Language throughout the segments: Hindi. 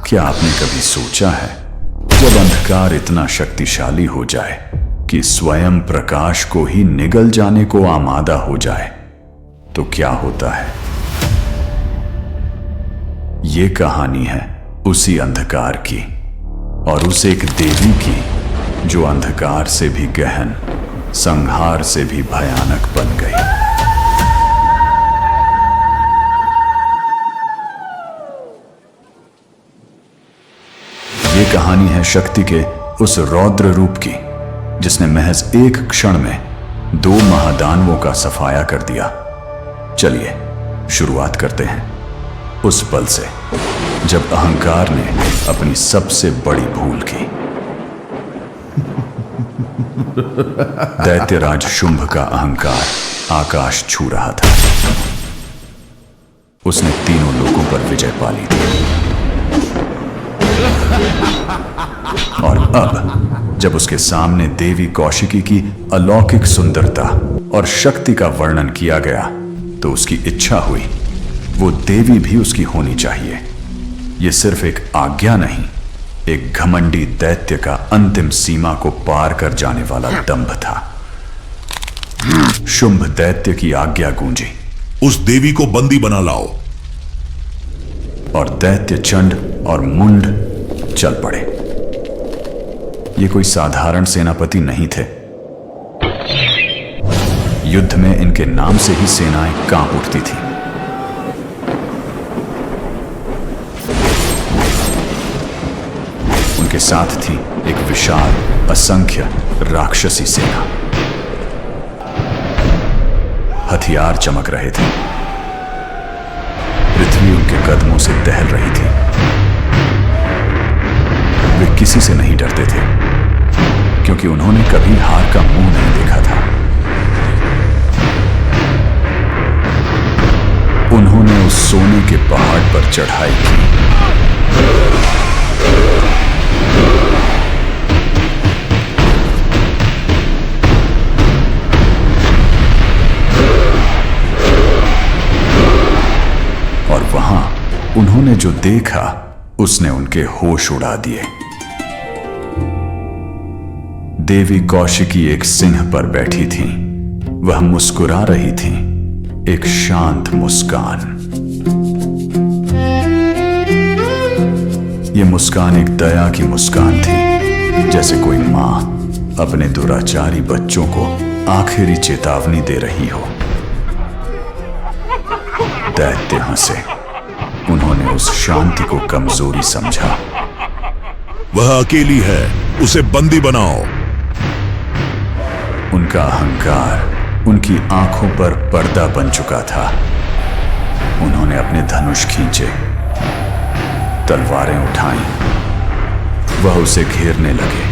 क्या आपने कभी सोचा है, जब अंधकार इतना शक्तिशाली हो जाए कि स्वयं प्रकाश को ही निगल जाने को आमादा हो जाए, तो क्या होता है? ये कहानी है उसी अंधकार की, और उस एक देवी की जो अंधकार से भी गहन, संहार से भी भयानक बन गई। ये कहानी है शक्ति के उस रौद्र रूप की, जिसने महज एक क्षण में 2 महादानवों का सफाया कर दिया। चलिए शुरुआत करते हैं उस पल से जब अहंकार ने अपनी सबसे बड़ी भूल की। दैत्यराज शुंभ का अहंकार आकाश छू रहा था। उसने तीनों लोगों पर विजय पा ली थी, और अब जब उसके सामने देवी कौशिकी की अलौकिक सुंदरता और शक्ति का वर्णन किया गया, तो उसकी इच्छा हुई वो देवी भी उसकी होनी चाहिए। ये सिर्फ एक आज्ञा नहीं, एक घमंडी दैत्य का अंतिम सीमा को पार कर जाने वाला दंभ था। शुंभ दैत्य की आज्ञा गूंजी, उस देवी को बंदी बना लाओ। और दैत्य चंड और मुंड चल पड़े। ये कोई साधारण सेनापति नहीं थे। युद्ध में इनके नाम से ही सेनाएं कांप उठती थी। उनके साथ थी एक विशाल असंख्य राक्षसी सेना। हथियार चमक रहे थे। पृथ्वी उनके कदमों से दहल रही थी। वे किसी से नहीं डरते थे, क्योंकि उन्होंने कभी हार का मुंह नहीं देखा था। उन्होंने उस सोने के पहाड़ पर चढ़ाई की। और वहां उन्होंने जो देखा, उसने उनके होश उड़ा दिए। देवी कौशिकी एक सिंह पर बैठी थी। वह मुस्कुरा रही थी, एक शांत मुस्कान। यह मुस्कान एक दया की मुस्कान थी, जैसे कोई मां अपने दुराचारी बच्चों को आखिरी चेतावनी दे रही हो। दैत्य हंसे। उन्होंने उस शांति को कमजोरी समझा। वह अकेली है, उसे बंदी बनाओ। उनका अहंकार उनकी आंखों पर पर्दा बन चुका था। उन्होंने अपने धनुष खींचे, तलवारें उठाईं। वह उसे घेरने लगे।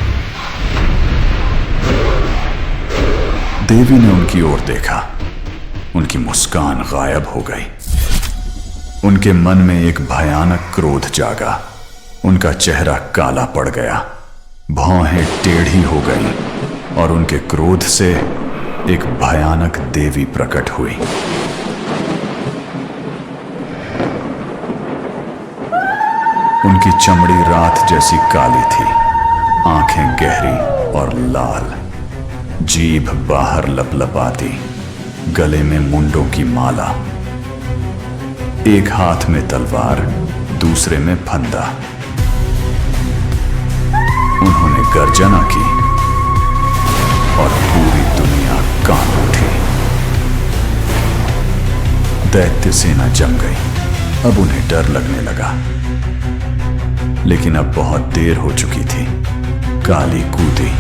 देवी ने उनकी ओर देखा। उनकी मुस्कान गायब हो गई। उनके मन में एक भयानक क्रोध जागा। उनका चेहरा काला पड़ गया, भौहें टेढ़ी हो गईं, और उनके क्रोध से एक भयानक देवी प्रकट हुई। उनकी चमड़ी रात जैसी काली थी, आंखें गहरी और लाल, जीभ बाहर लपलपाती, गले में मुंडों की माला, एक हाथ में तलवार, दूसरे में फंदा। उन्होंने गर्जना की और पूरी दुनिया कांप उठी। दैत्य सेना जम गई। अब उन्हें डर लगने लगा, लेकिन अब बहुत देर हो चुकी थी। काली कूदी।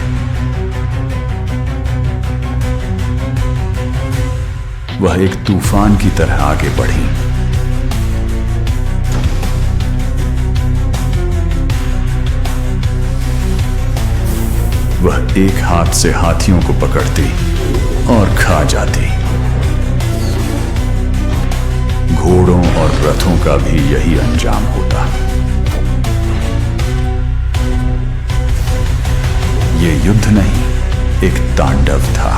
वह एक तूफान की तरह आगे बढ़ी। वह एक हाथ से हाथियों को पकड़ती और खा जाती। घोड़ों और रथों का भी यही अंजाम होता। ये युद्ध नहीं, एक तांडव था।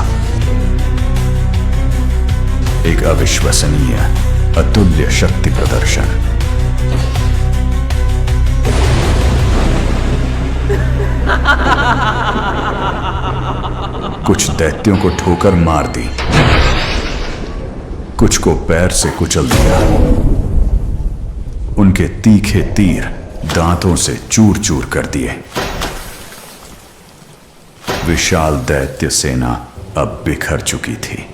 एक अविश्वसनीय, अतुल्य शक्ति प्रदर्शन। कुछ दैत्यों को ठोकर मार दी, कुछ को पैर से कुचल दिया। उनके तीखे तीर दांतों से चूर चूर कर दिए। विशाल दैत्य सेना अब बिखर चुकी थी।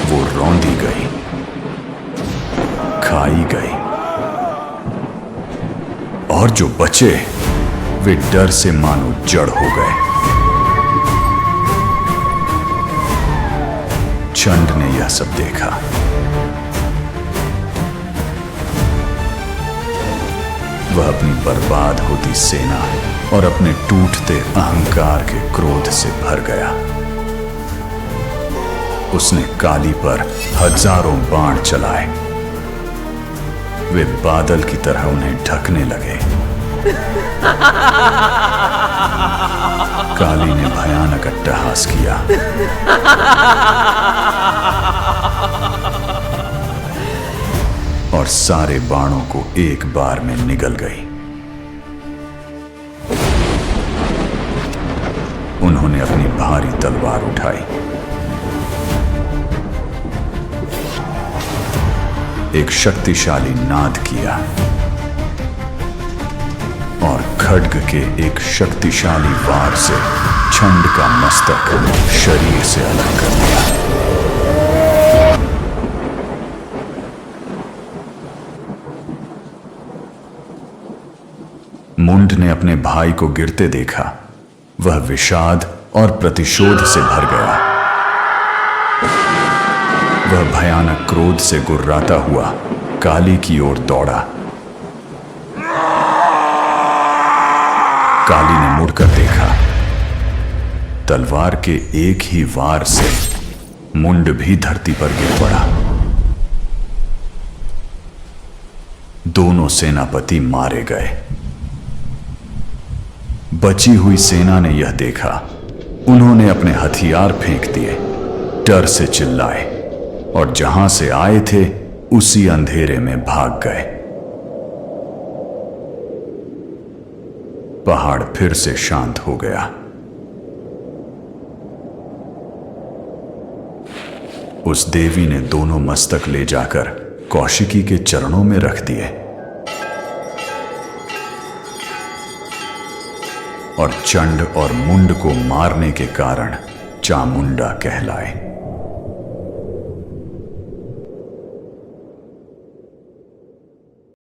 वो रौंदी गई, खाई गई, और जो बचे वे डर से मानो जड़ हो गए। चंड ने यह सब देखा। वह अपनी बर्बाद होती सेना और अपने टूटते अहंकार के क्रोध से भर गया। उसने काली पर हजारों बाण चलाए। वे बादल की तरह उन्हें ढकने लगे। काली ने भयानक अट्टहास किया। और सारे बाणों को एक बार में निगल गई। उन्होंने अपनी भारी तलवार उठाई। एक शक्तिशाली नाद किया और खड्ग के एक शक्तिशाली वार से छंड का मस्तक शरीर से अलग कर दिया। मुंड ने अपने भाई को गिरते देखा। वह विषाद और प्रतिशोध से भर गया। वह भयानक क्रोध से गुर्राता हुआ काली की ओर दौड़ा। काली ने मुड़कर देखा। तलवार के एक ही वार से मुंड भी धरती पर गिर पड़ा। दोनों सेनापति मारे गए। बची हुई सेना ने यह देखा। उन्होंने अपने हथियार फेंक दिए, डर से चिल्लाए और जहां से आए थे उसी अंधेरे में भाग गए। पहाड़ फिर से शांत हो गया। उस देवी ने दोनों मस्तक ले जाकर कौशिकी के चरणों में रख दिए और चंड और मुंड को मारने के कारण चामुंडा कहलाए।